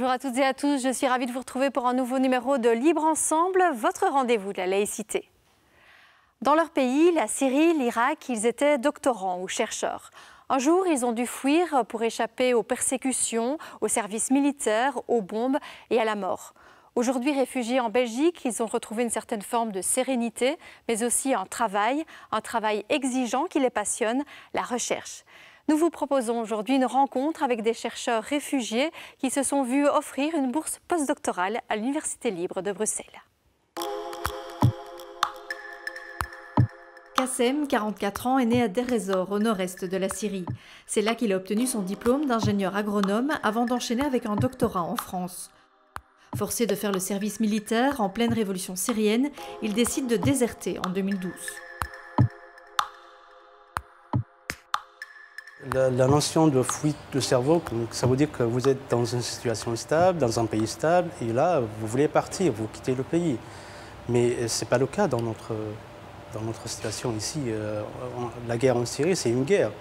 Bonjour à toutes et à tous, je suis ravie de vous retrouver pour un nouveau numéro de Libre Ensemble, votre rendez-vous de la laïcité. Dans leur pays, la Syrie, l'Irak, ils étaient doctorants ou chercheurs. Un jour, ils ont dû fuir pour échapper aux persécutions, aux services militaires, aux bombes et à la mort. Aujourd'hui réfugiés en Belgique, ils ont retrouvé une certaine forme de sérénité, mais aussi un travail exigeant qui les passionne, la recherche. Nous vous proposons aujourd'hui une rencontre avec des chercheurs réfugiés qui se sont vus offrir une bourse postdoctorale à l'Université libre de Bruxelles. Kassem, 44 ans, est né à Deir ez-Zor, au nord-est de la Syrie. C'est là qu'il a obtenu son diplôme d'ingénieur agronome avant d'enchaîner avec un doctorat en France. Forcé de faire le service militaire en pleine révolution syrienne, il décide de déserter en 2012. La notion de fuite de cerveau, ça veut dire que vous êtes dans une situation stable, dans un pays stable, et là, vous voulez partir, vous quittez le pays. Mais ce n'est pas le cas dans notre situation ici. La guerre en Syrie, c'est une guerre.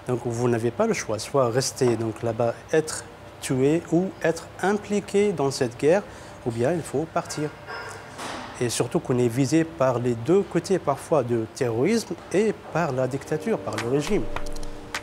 Donc vous n'avez pas le choix, soit rester là-bas, être tué ou être impliqué dans cette guerre, ou bien il faut partir. Et surtout qu'on est visé par les deux côtés, parfois, de terrorisme et par la dictature, par le régime.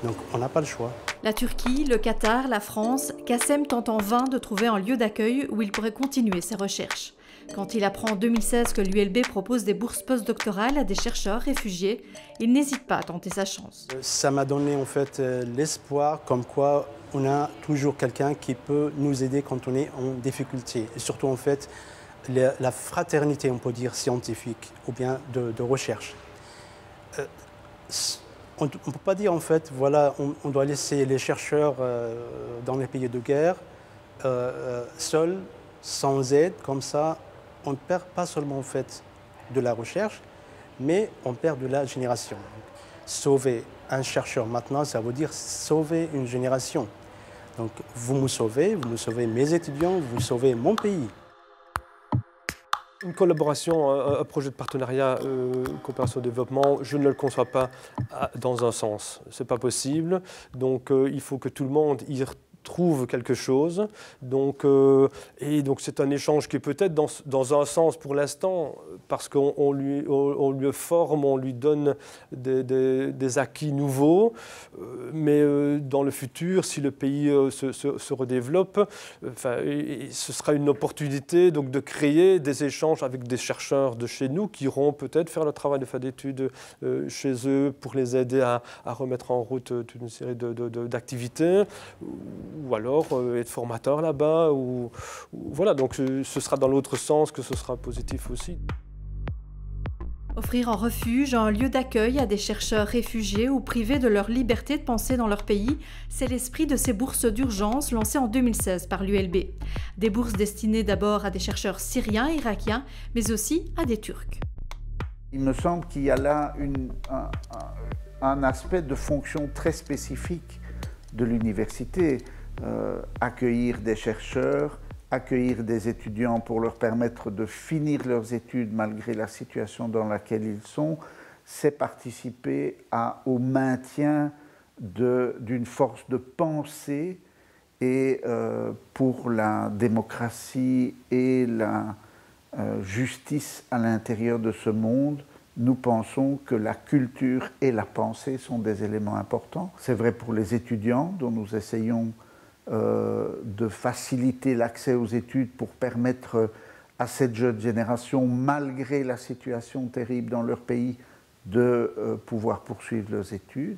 Donc on n'a pas le choix. La Turquie, le Qatar, la France, Kassem tente en vain de trouver un lieu d'accueil où il pourrait continuer ses recherches. Quand il apprend en 2016 que l'ULB propose des bourses postdoctorales à des chercheurs réfugiés, il n'hésite pas à tenter sa chance. Ça m'a donné en fait l'espoir comme quoi on a toujours quelqu'un qui peut nous aider quand on est en difficulté. Et surtout en fait la fraternité, on peut dire, scientifique ou bien de recherche. On ne peut pas dire en fait, voilà, on doit laisser les chercheurs dans les pays de guerre seuls, sans aide, comme ça, on ne perd pas seulement en fait de la recherche, mais on perd de la génération. Sauver un chercheur maintenant, ça veut dire sauver une génération. Donc vous me sauvez mes étudiants, vous sauvez mon pays. Une collaboration, un projet de partenariat, coopération développement, je ne le conçois pas dans un sens. Ce n'est pas possible. Donc il faut que tout le monde y trouve quelque chose. Et donc c'est un échange qui est peut-être dans un sens pour l'instant, parce qu'on lui forme, on lui donne des acquis nouveaux. Mais dans le futur, si le pays se redéveloppe, ce sera une opportunité donc, de créer des échanges avec des chercheurs de chez nous qui iront peut-être faire le travail de fin d'études chez eux pour les aider à remettre en route toute une série d'activités. Ou alors être formateur là-bas. Voilà, donc ce sera dans l'autre sens que ce sera positif aussi. Offrir un refuge, un lieu d'accueil à des chercheurs réfugiés ou privés de leur liberté de penser dans leur pays, c'est l'esprit de ces bourses d'urgence lancées en 2016 par l'ULB. Des bourses destinées d'abord à des chercheurs syriens, irakiens, mais aussi à des Turcs. Il me semble qu'il y a là un aspect de fonction très spécifique de l'université. Accueillir des chercheurs, accueillir des étudiants pour leur permettre de finir leurs études malgré la situation dans laquelle ils sont, c'est participer au maintien d'une force de pensée et pour la démocratie et la justice à l'intérieur de ce monde. Nous pensons que la culture et la pensée sont des éléments importants. C'est vrai pour les étudiants dont nous essayons de faciliter l'accès aux études pour permettre à cette jeune génération, malgré la situation terrible dans leur pays, de pouvoir poursuivre leurs études.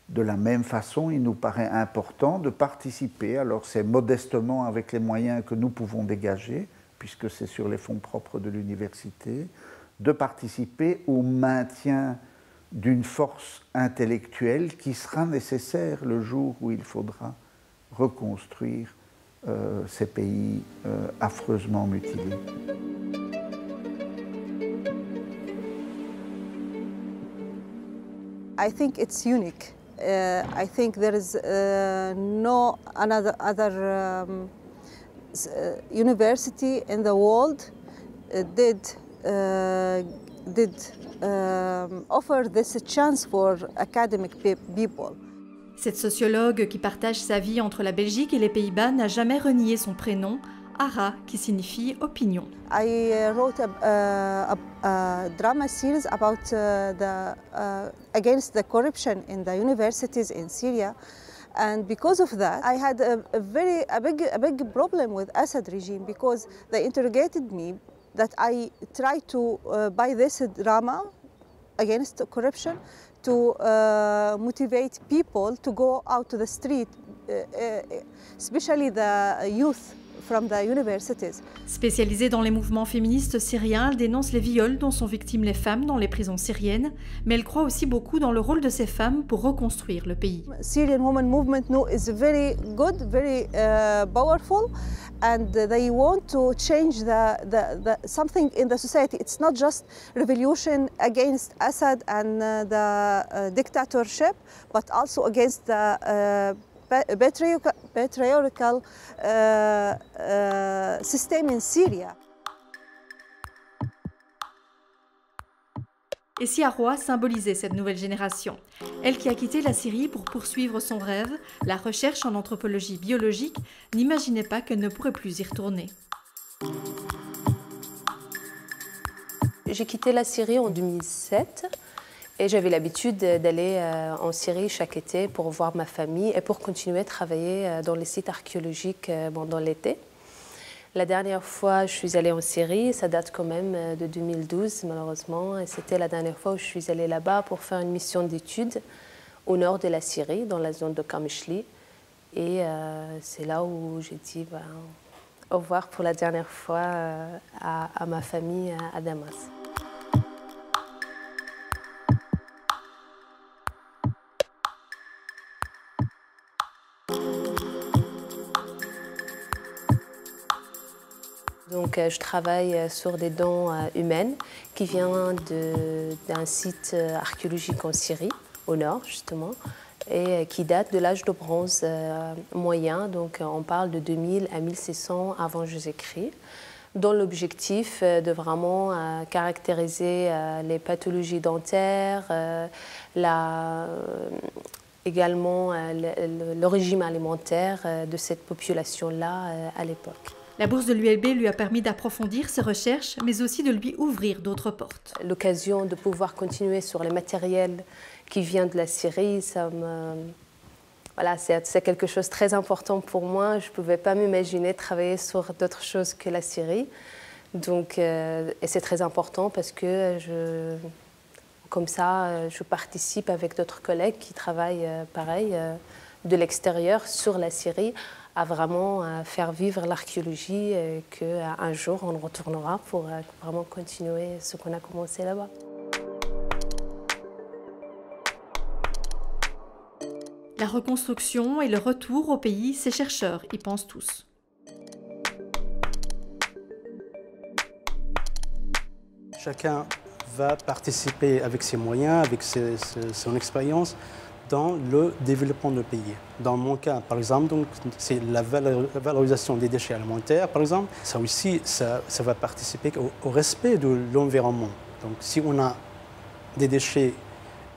De la même façon, il nous paraît important de participer, alors c'est modestement avec les moyens que nous pouvons dégager, puisque c'est sur les fonds propres de l'université, de participer au maintien d'une force intellectuelle qui sera nécessaire le jour où il faudra reconstruire ces pays affreusement mutilés. I think it's unique. I think there is no other university in the world did offer this chance for academic people. Cette sociologue qui partage sa vie entre la Belgique et les Pays-Bas n'a jamais renié son prénom, Ara, qui signifie opinion. I wrote a drama series about against the corruption in the universities in Syria, and because of that, I had a big problem with Assad regime because they interrogated me that I tried to by this drama against corruption to motivate people to go out to the street, especially the youth from the universities. Spécialisée dans les mouvements féministes syriens, elle dénonce les viols dont sont victimes les femmes dans les prisons syriennes, mais elle croit aussi beaucoup dans le rôle de ces femmes pour reconstruire le pays. Syrian women movement now is very good, very powerful, and they want to change the something in the society. It's not just revolution against Assad and the dictatorship, but also against the patriarchal system in Syria. Et si Arwa symbolisait cette nouvelle génération, elle qui a quitté la Syrie pour poursuivre son rêve, la recherche en anthropologie biologique, n'imaginait pas qu'elle ne pourrait plus y retourner. J'ai quitté la Syrie en 2007 et j'avais l'habitude d'aller en Syrie chaque été pour voir ma famille et pour continuer à travailler dans les sites archéologiques pendant l'été. La dernière fois je suis allée en Syrie, ça date quand même de 2012 malheureusement, et c'était la dernière fois où je suis allée là-bas pour faire une mission d'études au nord de la Syrie, dans la zone de Kamishli. Et c'est là où j'ai dit au revoir pour la dernière fois à ma famille à Damas. Donc, je travaille sur des dents humaines qui viennent d'un site archéologique en Syrie, au nord justement, et qui date de l'âge de bronze moyen. Donc, on parle de 2000 à 1600 avant Jésus-Christ, dans l'objectif de vraiment caractériser les pathologies dentaires, également le régime alimentaire de cette population-là à l'époque. La bourse de l'ULB lui a permis d'approfondir ses recherches, mais aussi de lui ouvrir d'autres portes. L'occasion de pouvoir continuer sur les matériels qui viennent de la Syrie, voilà, c'est quelque chose de très important pour moi. Je ne pouvais pas m'imaginer travailler sur d'autres choses que la Syrie. Donc, et c'est très important parce que comme ça, je participe avec d'autres collègues qui travaillent pareil de l'extérieur sur la Syrie, à vraiment faire vivre l'archéologie et qu'un jour on retournera pour vraiment continuer ce qu'on a commencé là-bas. La reconstruction et le retour au pays, ces chercheurs y pensent tous. Chacun va participer avec ses moyens, avec son expérience, dans le développement du pays. Dans mon cas, par exemple, c'est la valorisation des déchets alimentaires, par exemple. Ça aussi, ça va participer au respect de l'environnement. Donc, si on a des déchets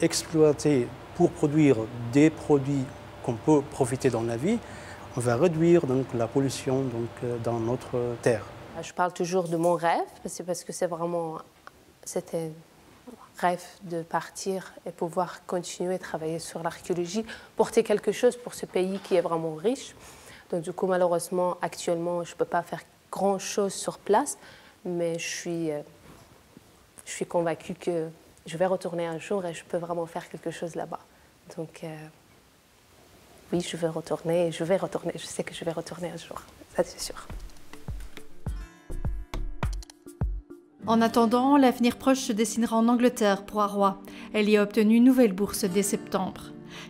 exploités pour produire des produits qu'on peut profiter dans la vie, on va réduire donc, la pollution dans notre terre. Je parle toujours de mon rêve, parce que c'était rêve de partir et pouvoir continuer à travailler sur l'archéologie, porter quelque chose pour ce pays qui est vraiment riche. Donc du coup, malheureusement, actuellement, je ne peux pas faire grand-chose sur place, mais je suis convaincue que je vais retourner un jour et je peux vraiment faire quelque chose là-bas. Donc oui, je vais retourner, je sais que je vais retourner un jour, ça c'est sûr. En attendant, l'avenir proche se dessinera en Angleterre pour Arwa. Elle y a obtenu une nouvelle bourse dès septembre.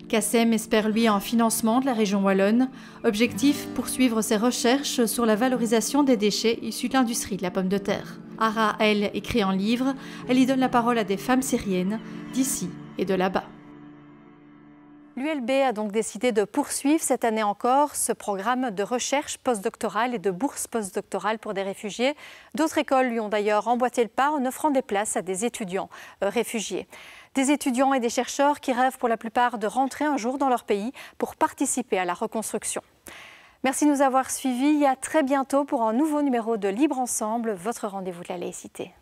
Kassem espère lui un financement de la région wallonne. Objectif, poursuivre ses recherches sur la valorisation des déchets issus de l'industrie de la pomme de terre. Ara, elle, écrit un livre. Elle y donne la parole à des femmes syriennes d'ici et de là-bas. L'ULB a donc décidé de poursuivre cette année encore ce programme de recherche postdoctorale et de bourse postdoctorale pour des réfugiés. D'autres écoles lui ont d'ailleurs emboîté le pas en offrant des places à des étudiants réfugiés. Des étudiants et des chercheurs qui rêvent pour la plupart de rentrer un jour dans leur pays pour participer à la reconstruction. Merci de nous avoir suivis et à très bientôt pour un nouveau numéro de Libre Ensemble, votre rendez-vous de la laïcité.